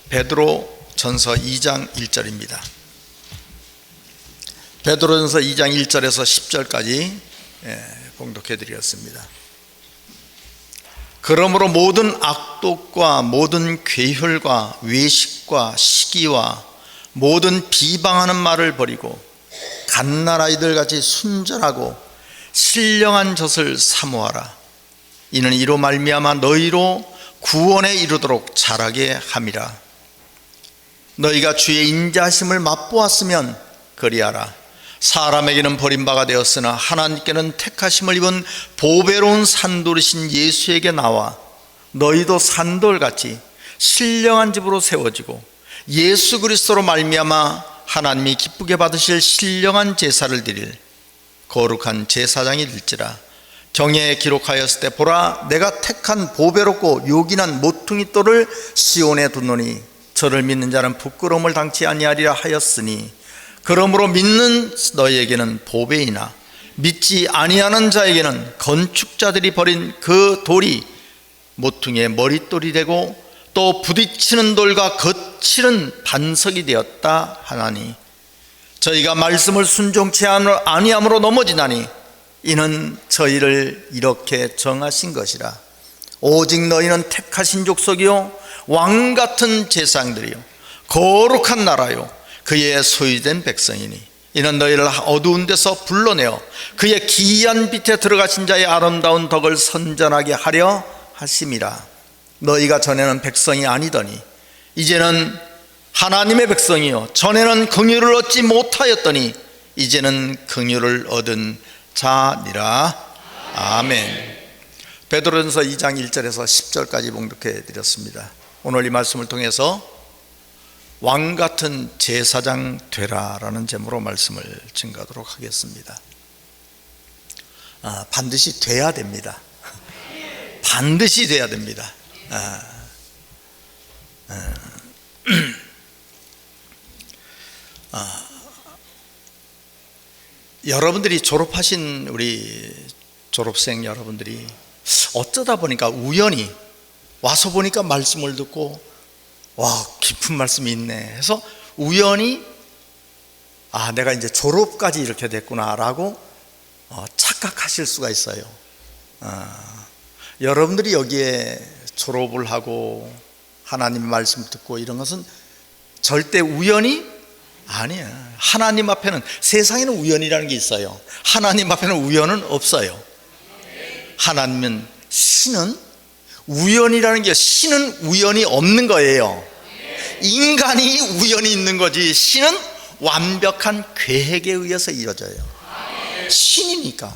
베드로전서 2장 1절입니다. 베드로전서 2장 1절에서 10절까지 봉독해 드리겠습니다. 그러므로 모든 악독과 모든 괴혈과 외식과 시기와 모든 비방하는 말을 버리고 갓난아이들 같이 순전하고 신령한 젖을 사모하라. 이는 이로 말미암아 너희로 구원에 이르도록 자라게 함이라. 너희가 주의 인자하심을 맛보았으면 그리하라. 사람에게는 버림바가 되었으나 하나님께는 택하심을 입은 보배로운 산돌이신 예수에게 나와 너희도 산돌같이 신령한 집으로 세워지고 예수 그리스도로 말미암아 하나님이 기쁘게 받으실 신령한 제사를 드릴 거룩한 제사장이 될지라. 경애에 기록하였을 때 보라, 내가 택한 보배롭고 요긴한 모퉁이 돌을 시온에 두노니 저를 믿는 자는 부끄러움을 당치 아니하리라 하였으니, 그러므로 믿는 너희에게는 보배이나 믿지 아니하는 자에게는 건축자들이 버린 그 돌이 모퉁이의 머릿돌이 되고 또 부딪히는 돌과 거칠은 반석이 되었다 하나니, 저희가 말씀을 순종치 아니함으로 넘어지나니 이는 저희를 이렇게 정하신 것이라. 오직 너희는 택하신 족속이요 왕같은 제사장들이요 거룩한 나라요 그의 소유된 백성이니, 이는 너희를 어두운 데서 불러내어 그의 기이한 빛에 들어가신 자의 아름다운 덕을 선전하게 하려 하심이라. 너희가 전에는 백성이 아니더니 이제는 하나님의 백성이요 전에는 긍휼을 얻지 못하였더니 이제는 긍휼을 얻은 자니라. 아멘. 베드로전서 2장 1절에서 10절까지 봉독해 드렸습니다. 오늘 이 말씀을 통해서 왕같은 제사장 되라라는 제목으로 말씀을 증거하도록 하겠습니다. 반드시 돼야 됩니다. 반드시 돼야 됩니다. 여러분들이 졸업하신 우리 졸업생 여러분들이 어쩌다 보니까 우연히 와서 보니까 말씀을 듣고 와, 깊은 말씀이 있네 해서 우연히 내가 이제 졸업까지 이렇게 됐구나라고 착각하실 수가 있어요. 여러분들이 여기에 졸업을 하고 하나님의 말씀 듣고 이런 것은 절대 우연이 아니야. 하나님 앞에는, 세상에는 우연이라는 게 있어요. 하나님 앞에는 우연은 없어요. 하나님은, 신은 우연이라는 게, 신은 우연이 없는 거예요. 인간이 우연이 있는 거지 신은 완벽한 계획에 의해서 이루어져요. 신이니까.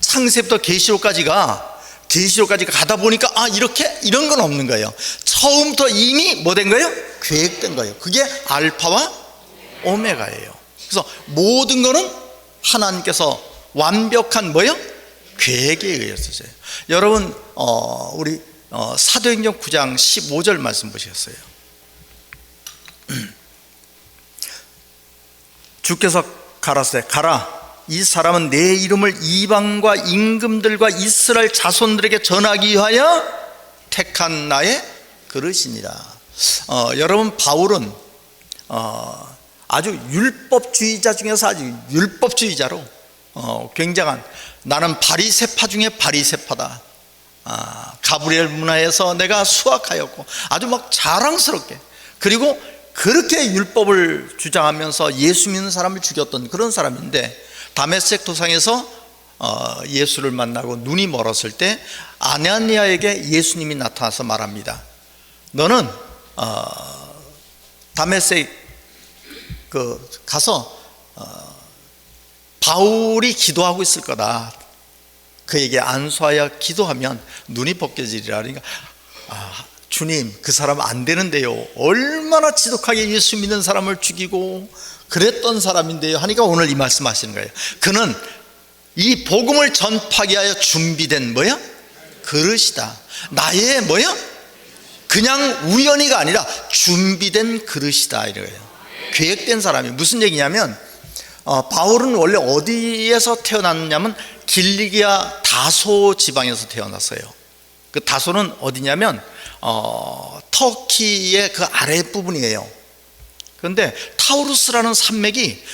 창세부터 계시록까지 가다 보니까 이렇게 이런 건 없는 거예요. 처음부터 이미 뭐 된 거예요? 계획된 거예요. 그게 알파와 오메가예요. 그래서 모든 거는 하나님께서 완벽한 뭐예요? 계획에 의해서요. 여러분 우리 사도행전 9장 15절 말씀 보셨어요. 주께서 가라사대 가라, 이 사람은 내 이름을 이방과 임금들과 이스라엘 자손들에게 전하기 위하여 택한 나의 그릇이니라. 여러분, 바울은 아주 율법주의자 중에서 아주 율법주의자로 굉장한, 나는 바리새파 중에 바리새파다, 가브리엘 문화에서 내가 수학하였고 아주 막 자랑스럽게, 그리고 그렇게 율법을 주장하면서 예수 믿는 사람을 죽였던 그런 사람인데, 다메섹 도상에서 예수를 만나고 눈이 멀었을 때 아나니아에게 예수님이 나타나서 말합니다. 너는 다메섹 가서 바울이 기도하고 있을 거다. 그에게 안수하여 기도하면 눈이 벗겨지리라. 그러니까 주님, 그 사람 안 되는데요, 얼마나 지독하게 예수 믿는 사람을 죽이고 그랬던 사람인데요 하니까 오늘 이 말씀 하시는 거예요. 그는 이 복음을 전파하기 위하여 준비된 뭐야? 그릇이다. 나의 뭐야? 그냥 우연히가 아니라 준비된 그릇이다 이거예요. 계획된 사람이. 무슨 얘기냐면 바울은 원래 어디에서 태어났냐면 길리기아 다소 지방에서 태어났어요. 그 다소는 어디냐면 터키의 그 아랫부분이에요. 그런데 타우루스라는 산맥이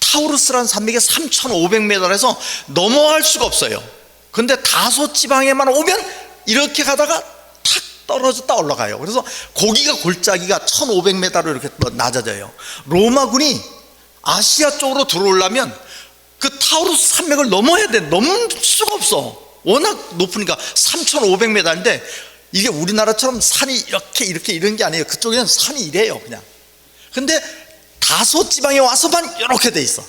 3,500m에서 넘어갈 수가 없어요. 그런데 다소 지방에만 오면 이렇게 가다가 탁 떨어졌다 올라가요. 그래서 거기가 골짜기가 1,500m로 이렇게 낮아져요. 로마군이 아시아 쪽으로 들어오려면 그 타우루스 산맥을 넘어야 돼. 넘을 수가 없어. 워낙 높으니까. 3,500m인데 이게 우리나라처럼 산이 이렇게 이런 게 아니에요. 그쪽에는 산이 이래요 그냥. 근데 다소 지방에 와서만 이렇게 돼 있어.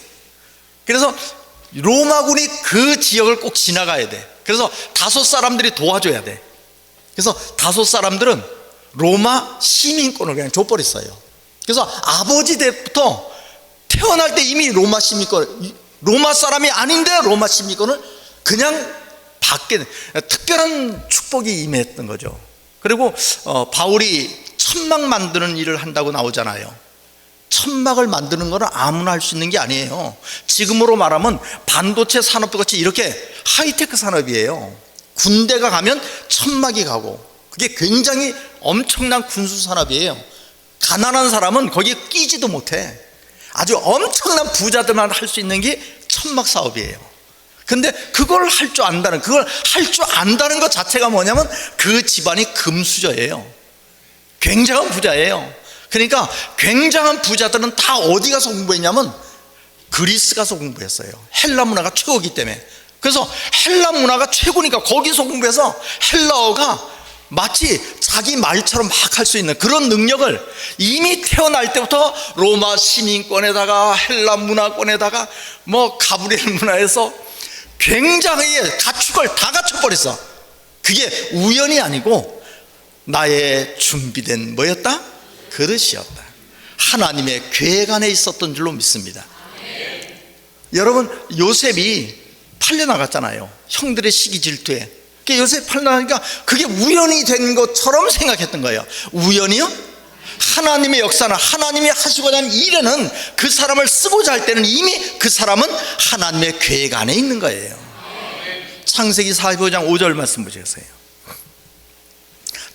그래서 로마군이 그 지역을 꼭 지나가야 돼. 그래서 다소 사람들이 도와줘야 돼. 그래서 다소 사람들은 로마 시민권을 그냥 줘버렸어요. 그래서 아버지 때부터 태어날 때 이미 로마 시민권, 로마 사람이 아닌데 로마 시민권을 그냥 받게 돼. 특별한 축복이 임했던 거죠. 그리고 바울이 천막 만드는 일을 한다고 나오잖아요. 천막을 만드는 거는 아무나 할 수 있는 게 아니에요. 지금으로 말하면 반도체 산업도 같이 이렇게 하이테크 산업이에요. 군대가 가면 천막이 가고, 그게 굉장히 엄청난 군수 산업이에요. 가난한 사람은 거기에 끼지도 못해. 아주 엄청난 부자들만 할 수 있는 게 천막 사업이에요. 근데 그걸 할 줄 안다는, 그걸 할 줄 안다는 것 자체가 뭐냐면 그 집안이 금수저예요. 굉장한 부자예요. 그러니까 굉장한 부자들은 다 어디 가서 공부했냐면 그리스 가서 공부했어요. 헬라 문화가 최고이기 때문에. 그래서 헬라 문화가 최고니까 거기서 공부해서 헬라어가 마치 자기 말처럼 막 할 수 있는 그런 능력을 이미 태어날 때부터 로마 시민권에다가 헬라 문화권에다가 뭐 가브리엘 문화에서 굉장히 가축을 다 갖춰버렸어. 그게 우연이 아니고 나의 준비된 뭐였다? 그릇이었다. 하나님의 계획 안에 있었던 줄로 믿습니다. 여러분, 요셉이 팔려나갔잖아요. 형들의 시기 질투에. 요셉 팔려나가니까 그게 우연이 된 것처럼 생각했던 거예요. 우연이요? 하나님의 역사는, 하나님이 하시고자 하는 일에는, 그 사람을 쓰고자 할 때는 이미 그 사람은 하나님의 계획 안에 있는 거예요. 창세기 45장 5절 말씀 보시겠어요?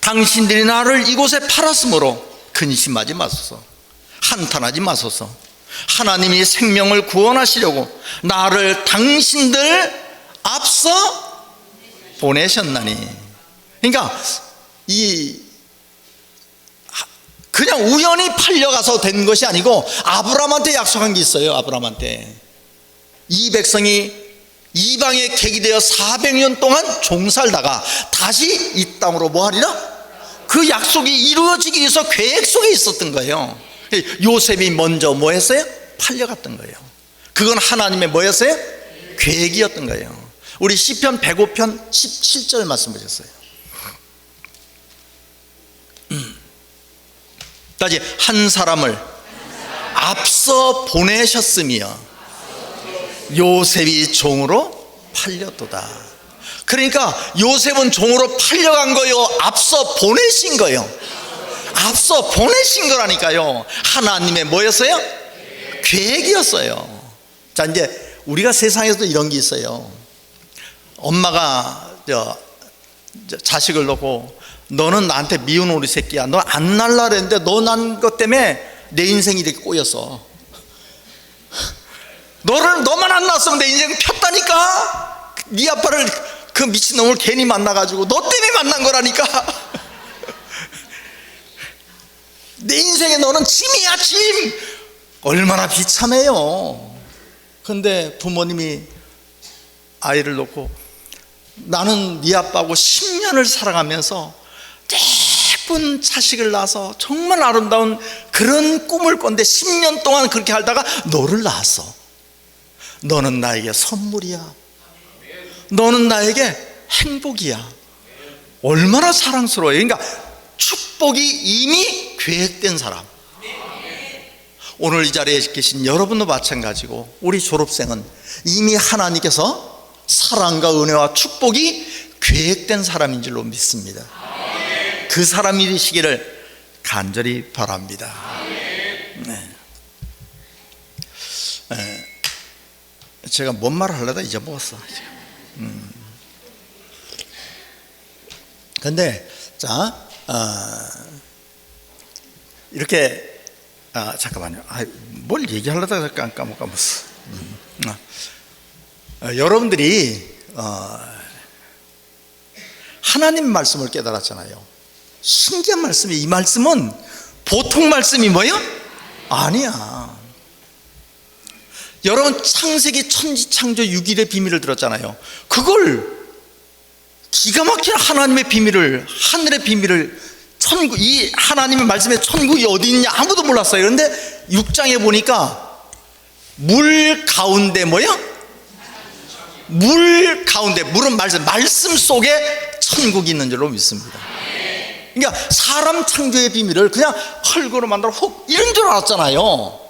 당신들이 나를 이곳에 팔았으므로 근심하지 마소서, 한탄하지 마소서. 하나님이 생명을 구원하시려고 나를 당신들 앞서 보내셨나니. 그러니까 그냥 우연히 팔려가서 된 것이 아니고 아브라함한테 약속한 게 있어요. 아브라함한테 이 백성이 이방에 객이 되어 400년 동안 종살다가 다시 이 땅으로 뭐 하리라? 그 약속이 이루어지기 위해서 계획 속에 있었던 거예요. 요셉이 먼저 뭐 했어요? 팔려갔던 거예요. 그건 하나님의 뭐였어요? 계획이었던 거예요. 우리 시편 105편 17절 말씀 보셨어요? 다시, 한 사람을 앞서 보내셨으며 요셉이 종으로 팔렸도다. 그러니까 요셉은 종으로 팔려간 거요, 앞서 보내신 거요? 앞서 보내신 거라니까요. 하나님의 뭐였어요? 계획이었어요. 자, 이제 우리가 세상에서도 이런 게 있어요. 엄마가 자식을 놓고 너는 나한테 미운 오리 새끼야, 너 안 날라 그랬는데 너 난 것 때문에 내 인생이 이렇게 꼬였어. 너만 안 낳았으면 내 인생 폈다니까. 네 아빠를, 그 미친놈을 괜히 만나가지고 너 때문에 만난 거라니까. 내 인생에 너는 짐이야, 짐. 얼마나 비참해요. 근데 부모님이 아이를 놓고 나는 네 아빠하고 10년을 살아가면서 예쁜 자식을 낳아서 정말 아름다운 그런 꿈을 꿨는데 10년 동안 그렇게 살다가 너를 낳았어. 너는 나에게 선물이야. 너는 나에게 행복이야. 얼마나 사랑스러워요. 그러니까 축복이 이미 계획된 사람. 오늘 이 자리에 계신 여러분도 마찬가지고 우리 졸업생은 이미 하나님께서 사랑과 은혜와 축복이 계획된 사람인 줄로 믿습니다. 그 사람이 되시기를 간절히 바랍니다. 네. 제가 뭔 말을 하려다 잊어먹었어. 근데 자, 이렇게 잠깐만요. 뭘 얘기하려다가 까먹었어. 여러분들이 하나님 말씀을 깨달았잖아요. 신기한 말씀이, 이 말씀은 보통 말씀이 뭐예요? 아니야. 여러분 창세기 천지창조 6일의 비밀을 들었잖아요. 그걸 기가 막힌 하나님의 비밀을, 하늘의 비밀을, 천국, 이 하나님의 말씀에 천국이 어디 있냐 아무도 몰랐어요. 그런데 6장에 보니까 물 가운데 뭐예요? 물 가운데, 물은 말씀 속에 천국이 있는 줄로 믿습니다. 그러니까 사람 창조의 비밀을 그냥 흙으로 만들어 이런 줄 알았잖아요.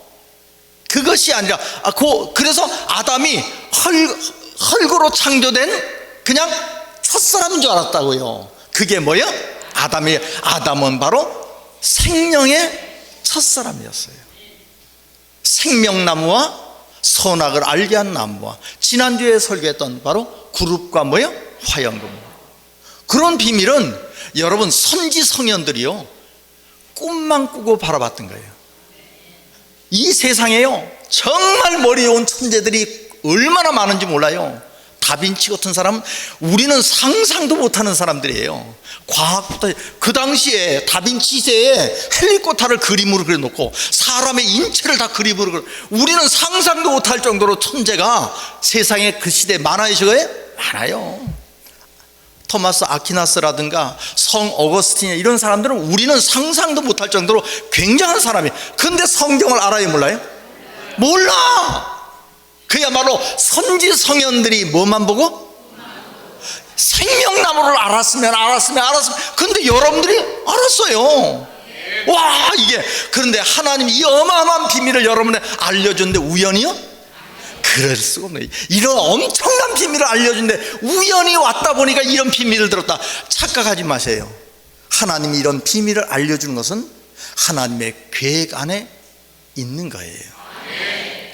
그것이 아니라 그래서 아담이 흙으로 창조된 그냥 첫사람인 줄 알았다고요. 그게 뭐예요? 아담은 바로 생명의 첫사람이었어요. 생명나무와 선악을 알게 한 나무와 지난주에 설교했던 바로 구룹과 뭐예요? 화영금. 그런 비밀은 여러분 선지 성현들이요 꿈만 꾸고 바라봤던 거예요. 이 세상에요 정말 머리 좋은 천재들이 얼마나 많은지 몰라요. 다빈치 같은 사람, 우리는 상상도 못하는 사람들이에요. 과학부터, 그 당시에 다빈치 시대에 헬리콥터를 그림으로 그려놓고 사람의 인체를 다 그림으로 우리는 상상도 못할 정도로 천재가 세상에 그 시대에 많아요. 많아요. 토마스 아퀴나스라든가 성 어거스틴 이런 사람들은 우리는 상상도 못할 정도로 굉장한 사람이에요. 근데 성경을 알아요, 몰라요? 몰라. 그야말로 선지 성현들이 뭐만 보고? 생명나무를 알았으면. 근데 여러분들이 알았어요. 와, 이게, 그런데 하나님이 이 어마어마한 비밀을 여러분에 알려줬는데 우연이요? 그럴 수가 없네. 이런 엄청난 비밀을 알려준데 우연히 왔다 보니까 이런 비밀을 들었다. 착각하지 마세요. 하나님이 이런 비밀을 알려주는 것은 하나님의 계획 안에 있는 거예요.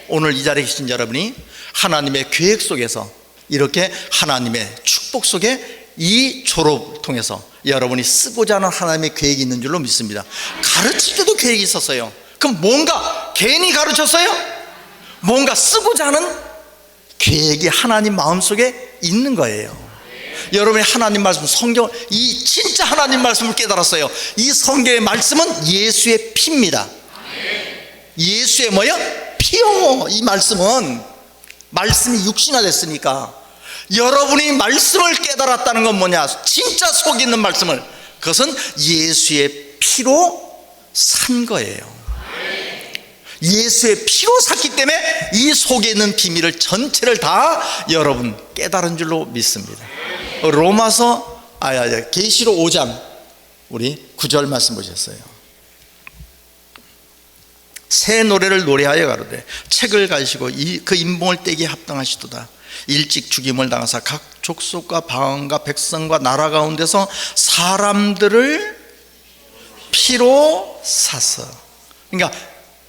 오늘 이 자리에 계신 여러분이 하나님의 계획 속에서 이렇게 하나님의 축복 속에 이 졸업을 통해서 여러분이 쓰고자 하는 하나님의 계획이 있는 줄로 믿습니다. 가르칠 때도 계획이 있었어요. 그럼 뭔가 괜히 가르쳤어요? 뭔가 쓰고자 하는 계획이 하나님 마음속에 있는 거예요. 여러분이 하나님 말씀, 성경, 이 진짜 하나님 말씀을 깨달았어요. 이 성경의 말씀은 예수의 피입니다. 예수의 뭐요? 피요. 이 말씀은 말씀이 육신화 됐으니까 여러분이 말씀을 깨달았다는 건 뭐냐? 진짜 속 있는 말씀을, 그것은 예수의 피로 산 거예요. 예수의 피로 샀기 때문에 이 속에 있는 비밀을 전체를 다 여러분 깨달은 줄로 믿습니다. 계시록 5장 우리 9절 말씀 보셨어요. 새 노래를 노래하여 가로되 책을 가지고 그 인봉을 떼기에 합당하시도다. 일찍 죽임을 당하사 각 족속과 방언과 백성과 나라 가운데서 사람들을 피로 사서, 그러니까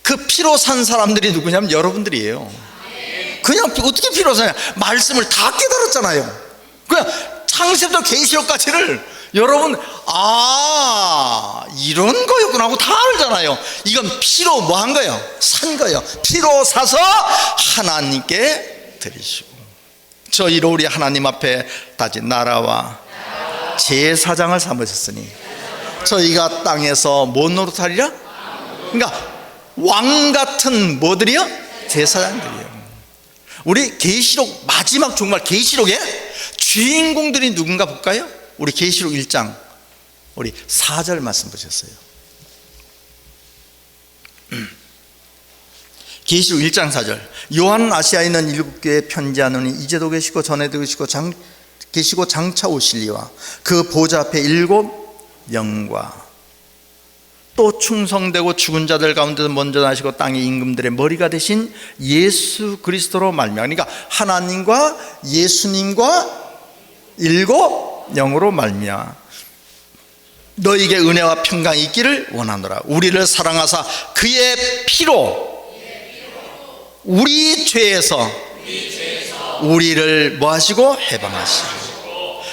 그 피로 산 사람들이 누구냐면 여러분들이에요. 그냥 어떻게 피로 사냐? 말씀을 다 깨달았잖아요. 그냥 창세부터 계시록까지를 여러분 이런 거였구나 하고 다 알잖아요. 이건 피로 뭐 한 거예요? 산 거예요. 피로 사서 하나님께 드리시고, 저희로 우리 하나님 앞에 다진 나라와 제사장을 삼으셨으니 저희가 땅에서 뭐 노릇하리라? 그러니까 왕 같은 뭐들이요? 제사장들이요. 우리 계시록 마지막 종말 계시록에 주인공들이 누군가 볼까요? 우리 계시록 1장 우리 4절 말씀 보셨어요. 계시록 1장 4절. 요한은 아시아에 있는 7교회에 편지하노니 이제도 계시고 전에도 계시고 장차 오실리와 그 보좌 앞에 7영과 또 충성되고 죽은 자들 가운데서 먼저 나시고 땅의 임금들의 머리가 되신 예수 그리스도로 말미암아, 그러니까 하나님과 예수님과 7영으로 말미암아 너에게 은혜와 평강이 있기를 원하노라. 우리를 사랑하사 그의 피로 우리 죄에서 우리를 뭐 하시고? 해방하시고.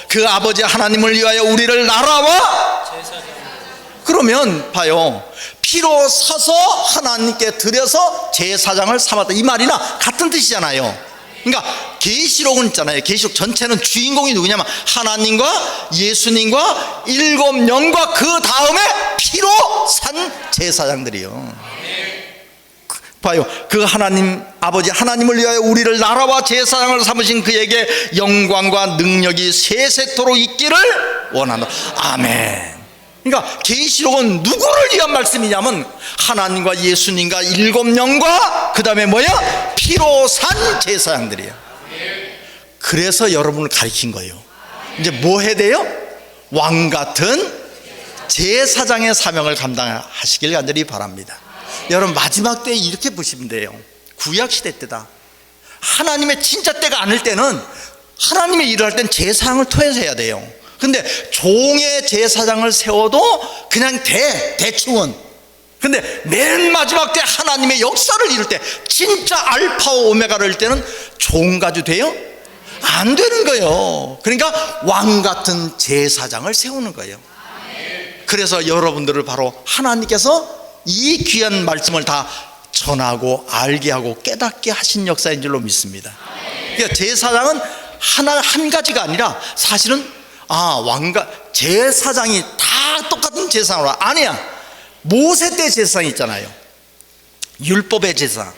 그 아버지 하나님을 위하여 우리를 나라와 그러면 봐요, 피로 사서 하나님께 드려서 제사장을 삼았다 이 말이나 같은 뜻이잖아요. 그러니까 계시록은 있잖아요. 계시록 전체는 주인공이 누구냐면 하나님과 예수님과 7영과 그 다음에 피로 산 제사장들이요. 봐요, 그 하나님 아버지 하나님을 위하여 우리를 나라와 제사장을 삼으신 그에게 영광과 능력이 세세토록 있기를 원한다. 아멘. 그러니까 계시록은 누구를 위한 말씀이냐면 하나님과 예수님과 7영과 그 다음에 뭐야? 피로 산 제사장들이에요. 그래서 여러분을 가리킨 거예요. 이제 뭐 해야 돼요? 왕 같은 제사장의 사명을 감당하시길 간절히 바랍니다. 여러분 마지막 때에 이렇게 보시면 돼요. 구약시대 때다. 하나님의 진짜 때가 아닐 때는 하나님의 일을 할 땐 제사장을 통해서 해야 돼요. 근데 종의 제사장을 세워도 그냥 대충은. 근데 맨 마지막 때 하나님의 역사를 이룰 때 진짜 알파와 오메가를 이룰 때는 종 가지고 돼요? 안 되는 거예요. 그러니까 왕 같은 제사장을 세우는 거예요. 그래서 여러분들을 바로 하나님께서 이 귀한 말씀을 다 전하고 알게 하고 깨닫게 하신 역사인 줄로 믿습니다. 그러니까 제사장은 한 가지가 아니라 사실은 왕과 제사장이 다 똑같은 제사장으로 아니야. 모세 때 제사장이 있잖아요. 율법의 제사장.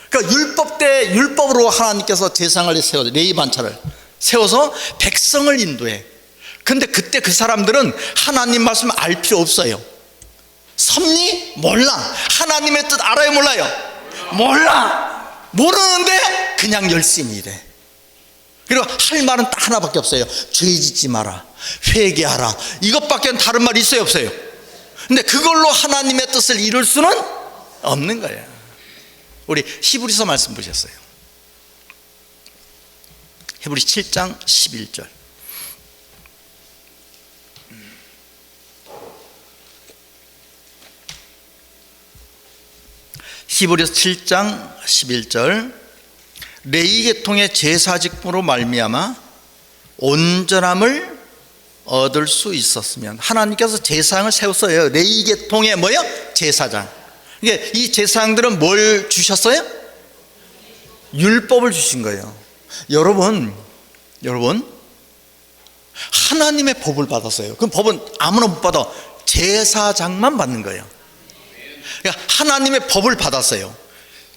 그러니까 율법 때 율법으로 하나님께서 제사장을 세워서 레위 반차를 세워서 백성을 인도해. 근데 그때 그 사람들은 하나님 말씀 알 필요 없어요. 섭리? 몰라. 하나님의 뜻 알아요? 몰라요? 몰라. 모르는데 그냥 열심히 일해. 그리고 할 말은 딱 하나밖에 없어요. 죄 짓지 마라, 회개하라, 이것밖에 다른 말이 있어요? 없어요? 근데 그걸로 하나님의 뜻을 이룰 수는 없는 거예요. 우리 히브리서 말씀 보셨어요? 히브리 7장 11절. 히브리서 7장 11절. 레위 계통의 제사 직분으로 말미암아 온전함을 얻을 수 있었으면. 하나님께서 제사장을 세웠어요. 레위 계통의 뭐요? 제사장. 이게 이 제사장들은 뭘 주셨어요? 율법을 주신 거예요. 여러분 하나님의 법을 받았어요. 그럼 법은 아무나 못 받아. 제사장만 받는 거예요. 그러니까 하나님의 법을 받았어요.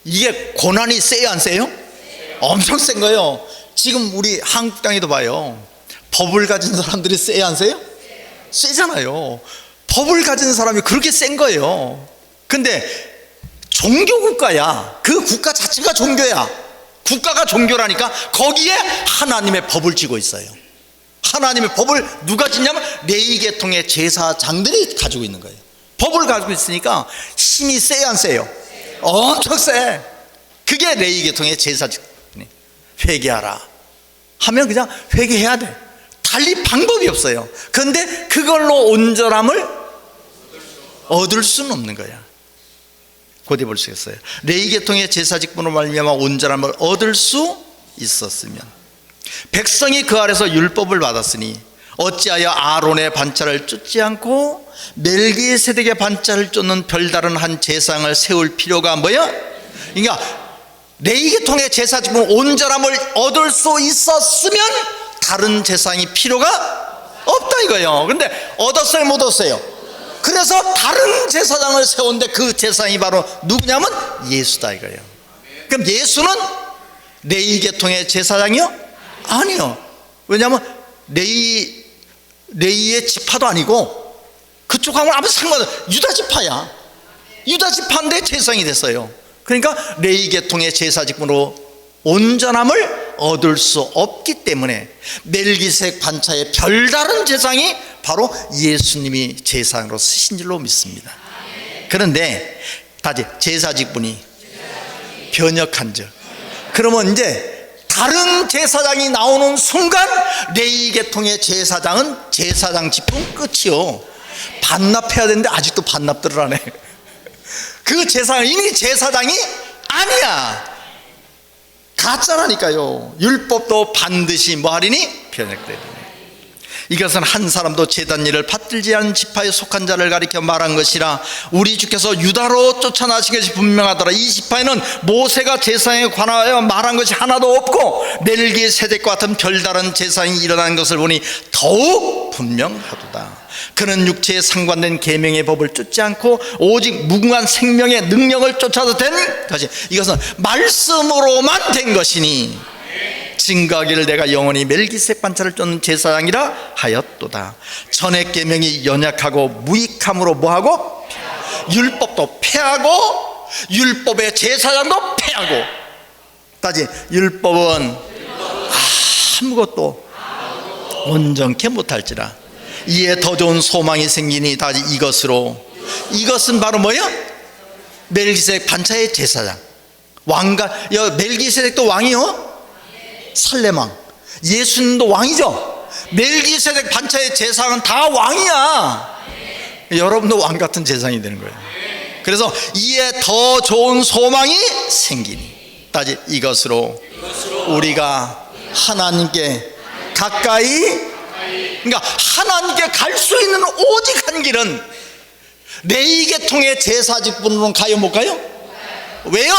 이게 고난이 세요 안 세요? 엄청 센 거예요. 지금 우리 한국 땅에도 봐요. 법을 가진 사람들이 세요 안 세요? 세잖아요. 법을 가진 사람이 그렇게 센 거예요. 근데 종교국가야. 그 국가 자체가 종교야. 국가가 종교라니까 거기에 하나님의 법을 쥐고 있어요. 하나님의 법을 누가 짓냐면 레위 계통의 제사장들이 가지고 있는 거예요. 법을 가지고 있으니까 힘이 세요 안 세요? 엄청 세. 그게 레위 계통의 제사장. 회개하라 하면 그냥 회개해야 돼. 달리 방법이 없어요. 그런데 그걸로 온전함을 얻을 수는 없는 거야. 고대 볼 수 있어요. 레위 계통의 제사 직분으로 말미암아 온전함을 얻을 수 있었으면 백성이 그 아래서 율법을 받았으니 어찌하여 아론의 반차를 쫓지 않고 멜기세덱의 반차를 쫓는 별다른 한 제사장을 세울 필요가 뭐야? 그러니까 레위 계통의 제사 직분 온전함을 얻을 수 있었으면 다른 제사장이 필요가 없다 이거예요. 근데 얻었어요 못 얻었어요? 그래서 다른 제사장을 세웠는데 그 제사장이 바로 누구냐면 예수다 이거예요. 그럼 예수는 레위 계통의 제사장이요? 아니요. 왜냐하면 레위의 지파도 아니고 그쪽하고는 아무 상관없어요. 유다 지파야. 유다 지파인데 제사장이 됐어요. 그러니까 레위 계통의 제사 직분으로 온전함을 얻을 수 없기 때문에 멜기세덱 반차의 별다른 제사장이 바로 예수님이 제사장으로 쓰신 줄로 믿습니다. 그런데 다시 제사 직분이 변역한즉 그러면 이제 다른 제사장이 나오는 순간 레위 계통의 제사장은 제사장 직분 끝이요. 반납해야 되는데 아직도 반납들을 안 해. 그 제사장은 이미 제사장이 아니야. 가짜라니까요. 율법도 반드시 뭐 하리니? 변역되리니. 이것은 한 사람도 제단 일을 받들지 않은 지파에 속한 자를 가리켜 말한 것이라. 우리 주께서 유다로 쫓아나신 것이 분명하더라. 이 지파에는 모세가 제사장에 관하여 말한 것이 하나도 없고 멜기세덱과 같은 별다른 제사장이 일어난 것을 보니 더욱 분명하도다. 그는 육체에 상관된 계명의 법을 쫓지 않고 오직 무궁한 생명의 능력을 쫓아서 된 것이, 이것은 말씀으로만 된 것이니 증거하기를 내가 영원히 멜기세덱 반차를 쫓는 제사장이라 하였도다. 전의 계명이 연약하고 무익함으로 뭐하고? 율법도 폐하고 율법의 제사장도 폐하고. 따지 율법은 아무것도 온전케 못할지라. 이에 더 좋은 소망이 생기니 따지 이것으로. 이것은 바로 뭐예요? 멜기세덱 반차의 제사장. 왕가, 멜기세덱도 왕이요? 살렘왕. 예수님도 왕이죠. 멜기세덱 반차의 제사장은 다 왕이야. 여러분도 왕 같은 제사장이 되는 거예요. 그래서 이에 더 좋은 소망이 생기니 따지 이것으로 우리가 하나님께 가까이, 그러니까 하나님께 갈 수 있는 오직 한 길은 레위계통의 제사 직분으로는 가요 못 가요? 왜요?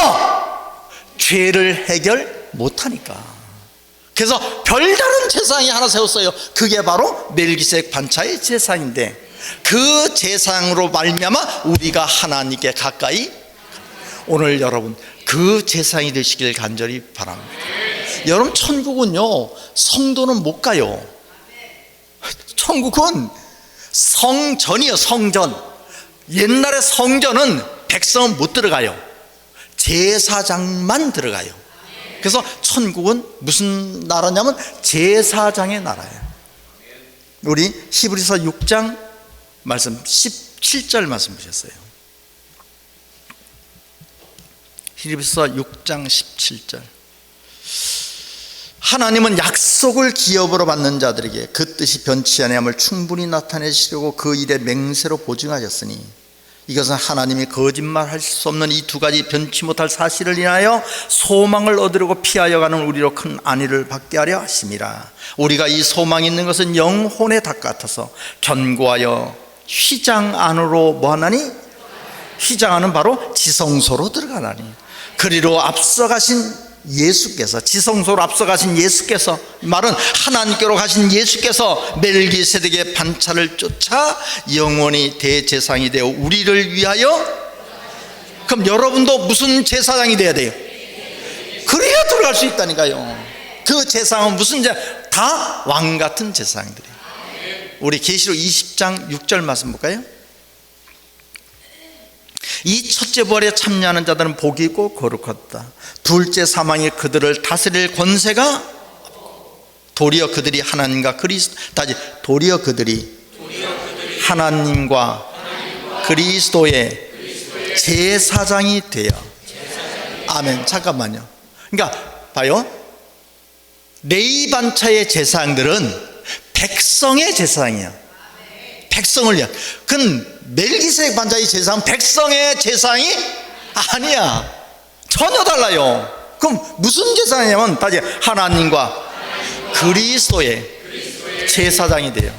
죄를 해결 못하니까. 그래서 별다른 제사장이 하나 세웠어요. 그게 바로 멜기세덱 반차의 제사인데, 그 제사장으로 말미암아 우리가 하나님께 가까이. 오늘 여러분 그 제사장이 되시길 간절히 바랍니다. 여러분 천국은요 성도는 못 가요. 천국은 성전이요, 성전. 옛날에 성전은 백성은 못 들어가요. 제사장만 들어가요. 그래서 천국은 무슨 나라냐면 제사장의 나라예요. 우리 히브리서 6장 말씀 17절 말씀 보셨어요. 히브리서 6장 17절. 하나님은 약속을 기업으로 받는 자들에게 그 뜻이 변치 아니함을 충분히 나타내시려고 그 일에 맹세로 보증하셨으니, 이것은 하나님이 거짓말할 수 없는 이 두 가지 변치 못할 사실을 인하여 소망을 얻으려고 피하여 가는 우리로 큰 안위를 받게 하려 하심이라. 우리가 이 소망이 있는 것은 영혼의 닭 같아서 견고하여 휘장 안으로 뭐하나니? 휘장 안은 바로 지성소로 들어가나니. 그리로 앞서가신 예수께서, 지성소로 앞서가신 예수께서, 말은 하나님께로 가신 예수께서 멜기세덱의 반차를 쫓아 영원히 대제사장이 되어 우리를 위하여. 그럼 여러분도 무슨 제사장이 돼야 돼요? 그래야 들어갈 수 있다니까요. 그 제사장은 무슨 다 왕같은 제사장들이에요. 우리 계시록 20장 6절 말씀 볼까요? 이 첫째 부활에 참여하는 자들은 복이 있고 거룩하다. 둘째 사망이 그들을 다스릴 권세가 도리어 그들이 하나님과 도리어 그들이 하나님과 그리스도의 제사장이 되어. 아멘. 잠깐만요. 그러니까 봐요. 레위 반차의 제사장들은 백성의 제사장이야. 백성을 위한. 그건 멜기세덱 반차의 제사장은 백성의 제사장이 아니야. 전혀 달라요. 그럼 무슨 제사장이냐면 다시 하나님과 그리스도의 제사장이 돼요.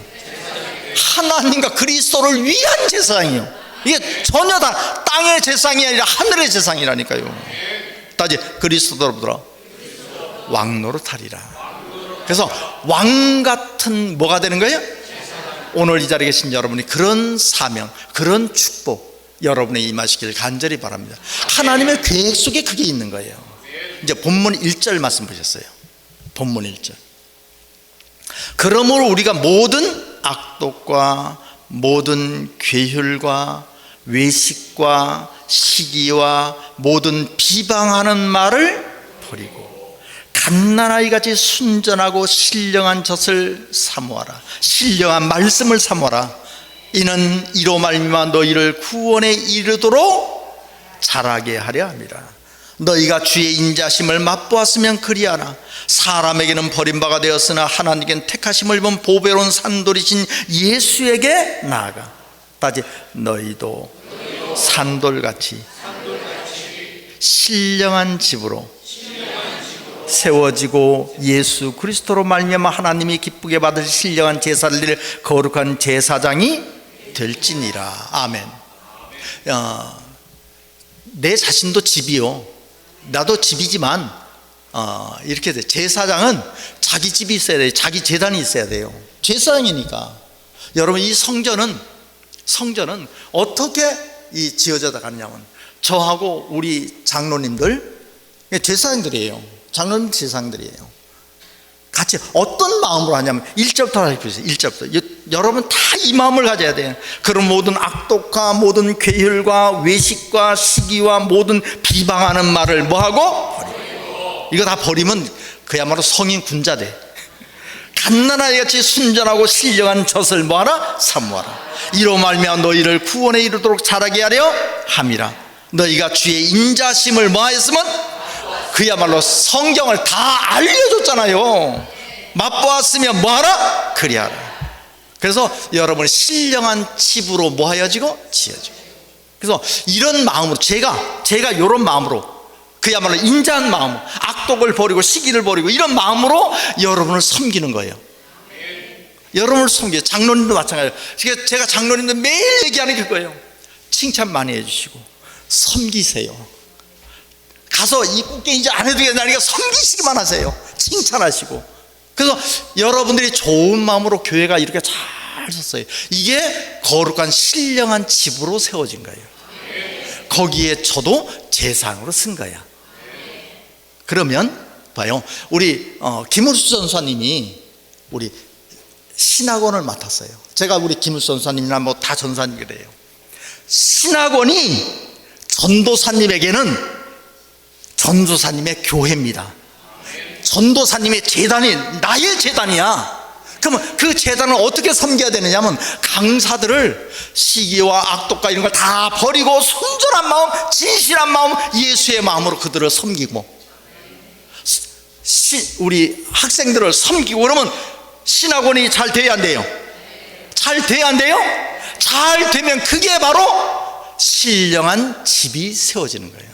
하나님과 그리스도를 위한 제사장이요. 이게 전혀 다 땅의 제사장이 아니라 하늘의 제사장이라니까요. 다시 그리스도로부터 왕노릇하리라. 그래서 왕 같은 뭐가 되는 거예요? 오늘 이 자리에 계신 여러분이 그런 사명, 그런 축복 여러분의 임하시길 간절히 바랍니다. 하나님의 계획 속에 그게 있는 거예요. 이제 본문 1절 말씀 보셨어요. 본문 1절. 그러므로 우리가 모든 악독과 모든 괴휼과 외식과 시기와 모든 비방하는 말을 버리고 갓난아이 같이 순전하고 신령한 젖을 사모하라. 신령한 말씀을 사모하라. 이는 이로 말미암아 너희를 구원에 이르도록 자라게 하려 함이라. 너희가 주의 인자심을 맛보았으면 그리하라. 사람에게는 버림바가 되었으나 하나님께는 택하심을 입은 보배로운 산돌이신 예수에게 나아가. 다시 너희도 산돌같이 신령한 집으로 세워지고 예수 그리스도로 말미암아 하나님이 기쁘게 받을 신령한 제사를 드릴 거룩한 제사장이 될지니라. 아멘. 내 자신도 집이요, 나도 집이지만 이렇게 돼. 제사장은 자기 집이 있어야 돼요. 자기 제단이 있어야 돼요. 제사장이니까. 여러분, 이 성전은 어떻게 지어져 가느냐면, 저하고 우리 장로님들 제사장들이에요. 장로님 제사장들이에요. 같이 어떤 마음으로 하냐면 1절부터 하십시오. 1절부터. 여러분 다 이 마음을 가져야 돼요. 그런 모든 악독과 모든 괴혈과 외식과 시기와 모든 비방하는 말을 뭐하고? 버리고. 이거 다 버리면 그야말로 성인 군자 돼. 갓난아이 같이 순전하고 신령한 젖을 뭐하라? 사모하라. 이로 말미암아 너희를 구원에 이르도록 자라게 하려 함이라. 너희가 주의 인자심을 뭐하였으면? 그야말로 성경을 다 알려줬잖아요. 맛보았으면 뭐하라? 그리하라. 그래서 여러분이 신령한 집으로 뭐하여지고? 지어지고. 그래서 이런 마음으로 제가 이런 마음으로, 그야말로 인자한 마음, 악독을 버리고 시기를 버리고 이런 마음으로 여러분을 섬기는 거예요. 여러분을 섬겨요. 장로님도 마찬가지예요. 제가 장로님들 매일 얘기하는 게 그거예요. 칭찬 많이 해주시고 섬기세요. 가서 이 꽃게인지 안 해도 되니까 섬기시기만 하세요. 칭찬하시고. 그래서 여러분들이 좋은 마음으로 교회가 이렇게 잘 섰어요. 이게 거룩한 신령한 집으로 세워진 거예요. 거기에 저도 제사장으로 쓴 거야. 그러면 봐요, 우리 김을수 전사님이 우리 신학원을 맡았어요. 제가 우리 김을수 전사님이나 뭐 다 전사님이래요. 신학원이 전도사님에게는 전도사님의 교회입니다. 전도사님의 재단이 나의 재단이야. 그러면 그 재단을 어떻게 섬겨야 되느냐면, 강사들을 시기와 악독과 이런 걸 다 버리고 순전한 마음, 진실한 마음, 예수의 마음으로 그들을 섬기고, 우리 학생들을 섬기고, 그러면 신학원이 잘 돼야 안 돼요? 잘 돼야 안 돼요? 잘 되면 그게 바로 신령한 집이 세워지는 거예요.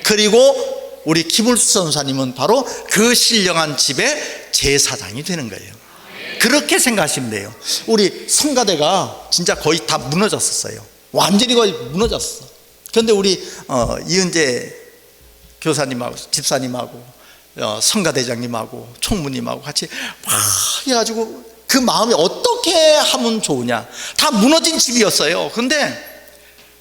그리고 우리 김을수 전사님은 바로 그 신령한 집의 제사장이 되는 거예요. 그렇게 생각하시면 돼요. 우리 성가대가 진짜 거의 다 무너졌었어요. 완전히 거의 무너졌어. 그런데 우리 이은재 교사님하고 집사님하고 성가대장님하고 총무님하고 같이 막 해가지고 그 마음이 어떻게 하면 좋으냐. 다 무너진 집이었어요. 근데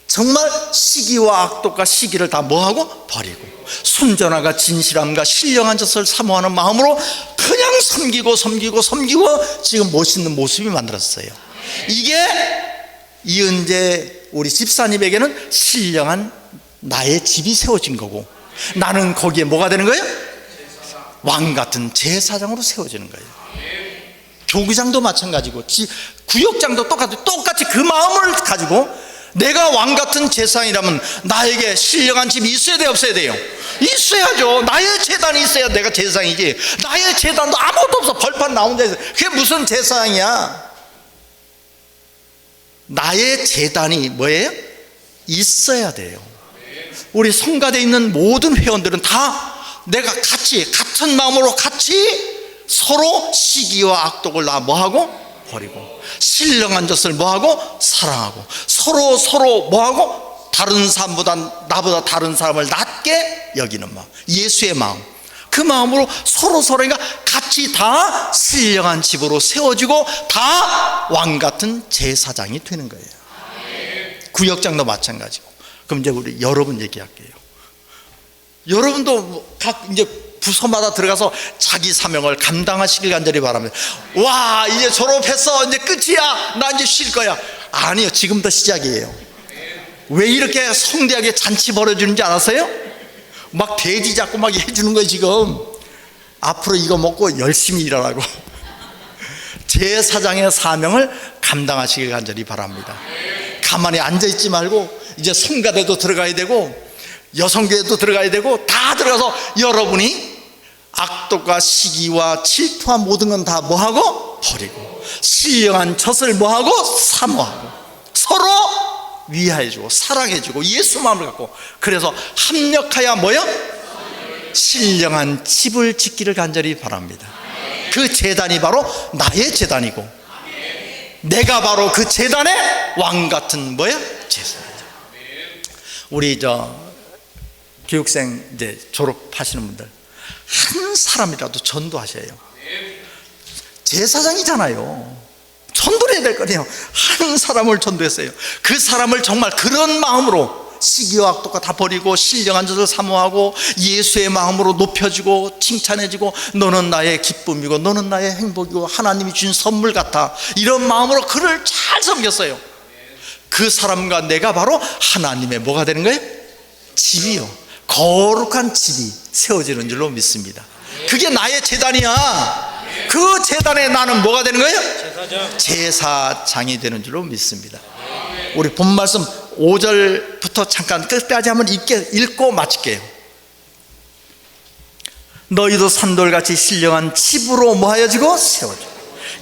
정말 시기와 악독과 시기를 다 뭐하고? 버리고 순전함과 진실함과 신령한 젖을 사모하는 마음으로 그냥 섬기고 지금 멋있는 모습이 만들었어요. 이게 이은재 우리 집사님에게는 신령한 나의 집이 세워진 거고, 나는 거기에 뭐가 되는 거예요? 왕같은 제사장으로 세워지는 거예요. 교구장도 마찬가지고 구역장도 똑같이 그 마음을 가지고, 내가 왕같은 제사장이라면 나에게 신령한 집이 있어야 돼요, 없어야 돼요? 있어야죠. 나의 제단이 있어야 내가 제사장이지. 나의 제단도 아무것도 없어. 벌판 나 혼자 있어. 그게 무슨 제사장이야? 나의 제단이 뭐예요? 있어야 돼요. 우리 성가대에 있는 모든 회원들은 다 내가 같은 마음으로 같이 서로 시기와 악독을 다 뭐하고? 버리고 신령한 젖을 뭐하고? 사랑하고 서로 뭐하고? 다른 사람보다, 나보다 다른 사람을 낮게 여기는 마음, 예수의 마음, 그 마음으로 서로가 같이 다 신령한 집으로 세워지고 다 왕같은 제사장이 되는 거예요. 구역장도 마찬가지고. 그럼 이제 우리 여러분 얘기할게요. 여러분도 각 이제 부서마다 들어가서 자기 사명을 감당하시길 간절히 바랍니다. 와, 이제 졸업했어, 이제 끝이야, 나 이제 쉴 거야. 아니요, 지금부터 시작이에요. 왜 이렇게 성대하게 잔치 벌어주는지 알았어요? 막 돼지 잡고 막 해주는 거예요. 지금 앞으로 이거 먹고 열심히 일하라고. 제사장의 사명을 감당하시길 간절히 바랍니다. 가만히 앉아있지 말고 이제 성가대도 들어가야 되고 여성교회도 들어가야 되고 다 들어가서 여러분이 악독과 시기와 질투와 모든 건 다 뭐하고? 버리고 신령한 젖을 뭐하고? 사모하고 서로 위하여주고 사랑해주고 예수 마음을 갖고, 그래서 합력하여 뭐요? 신령한 집을 짓기를 간절히 바랍니다. 그 제단이 바로 나의 제단이고, 내가 바로 그 제단의 왕 같은 제사장. 우리 교육생 이제 졸업하시는 분들 한 사람이라도 전도하셔요. 제사장이잖아요. 전도를 해야 될 거네요. 한 사람을 전도했어요. 그 사람을 정말 그런 마음으로, 시기와 악독과 다 버리고 신령한 자를 사모하고 예수의 마음으로 높여주고 칭찬해주고, 너는 나의 기쁨이고 너는 나의 행복이고 하나님이 주신 선물 같아, 이런 마음으로 그를 잘 섬겼어요. 그 사람과 내가 바로 하나님의 뭐가 되는 거예요? 집이요. 거룩한 집이 세워지는 줄로 믿습니다. 그게 나의 제단이야. 그 제단에 나는 뭐가 되는 거예요? 제사장이 되는 줄로 믿습니다. 우리 본 말씀 5절부터 잠깐 끝까지 한번 읽고 마칠게요. 너희도 산돌같이 신령한 집으로 모아지고 세워져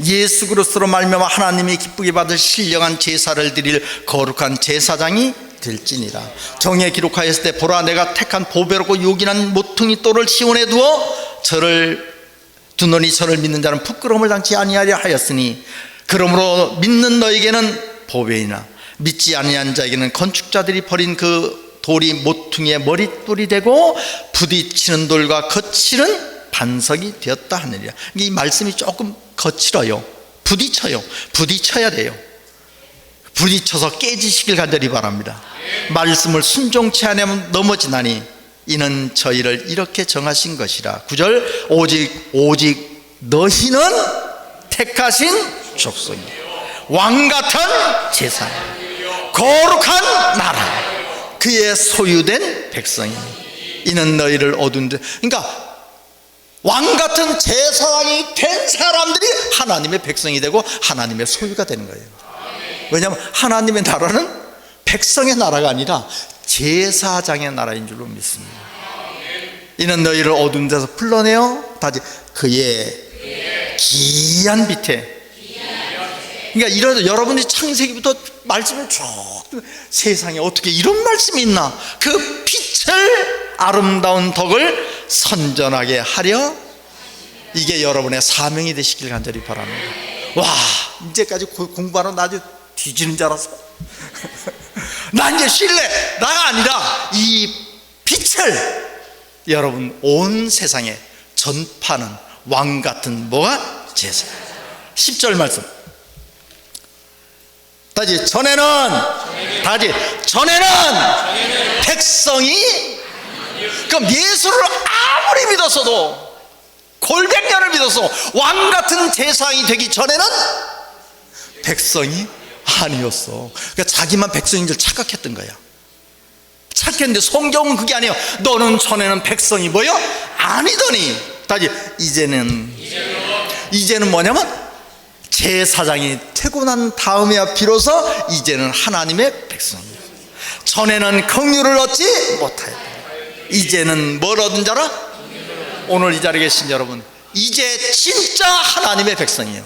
예수 그리스도로 말미암아 하나님이 기쁘게 받을 신령한 제사를 드릴 거룩한 제사장이 될지니라. 정에 기록하였을 때 보라, 내가 택한 보배롭고 요긴한 모퉁이 돌을 시온에 두어 두노니 저를 믿는 자는 부끄러움을 당치 아니하려 하였으니, 그러므로 믿는 너에게는 보배이나 믿지 아니한 자에게는 건축자들이 버린 그 돌이 모퉁이의 머릿돌이 되고 부딪히는 돌과 거칠은 반석이 되었다 하느니라. 이 말씀이 조금 거칠어요. 부딪혀야 돼요. 부딪혀서 깨지시길 간절히 바랍니다. 말씀을 순종치 않으면 넘어지나니 이는 저희를 이렇게 정하신 것이라. 9절, 오직 너희는 택하신 족속이, 왕같은 제사, 거룩한 나라, 그의 소유된 백성이니 이는 너희를 얻은 데. 그러니까 왕같은 제사장이 된 사람들이 하나님의 백성이 되고 하나님의 소유가 되는 거예요. 왜냐하면 하나님의 나라는 백성의 나라가 아니라 제사장의 나라인 줄로 믿습니다. 이는 너희를 어두운 데서 불러내어 다시 그의 기이한 빛에. 그러니까 이런, 여러분이 창세기부터 말씀을 쭉, 세상에 어떻게 이런 말씀이 있나, 그 빛을, 아름다운 덕을 선전하게 하려, 이게 여러분의 사명이 되시길 간절히 바랍니다. 와, 이제까지 공부하러 나 아주 뒤지는 줄 알았어. 나 이제 쉴래. 나가 아니라 이 빛을 여러분 온 세상에 전파하는 왕 같은 제사. 10절 말씀. 다시 전에는 백성이, 그럼 예수를 아무리 믿었어도, 골백년을 믿어서 왕 같은 제사장이 되기 전에는 백성이 아니었어. 그러니까 자기만 백성인 줄 착각했던 거야. 착했는데 성경은 그게 아니에요. 너는 전에는 백성이 아니더니. 다시 이제는 뭐냐면 제사장이 되고 난 다음에야 비로소 이제는 하나님의 백성이에요. 전에는 긍휼을 얻지 못하였다. 이제는 뭘 얻은 자라? 오늘 이 자리에 계신 여러분, 이제 진짜 하나님의 백성이에요.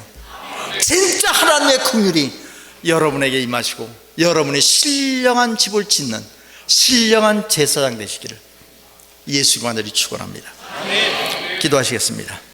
진짜 하나님의 긍휼이 여러분에게 임하시고 여러분의 신령한 집을 짓는 신령한 제사장 되시기를 예수 간절히 축원합니다. 기도하시겠습니다.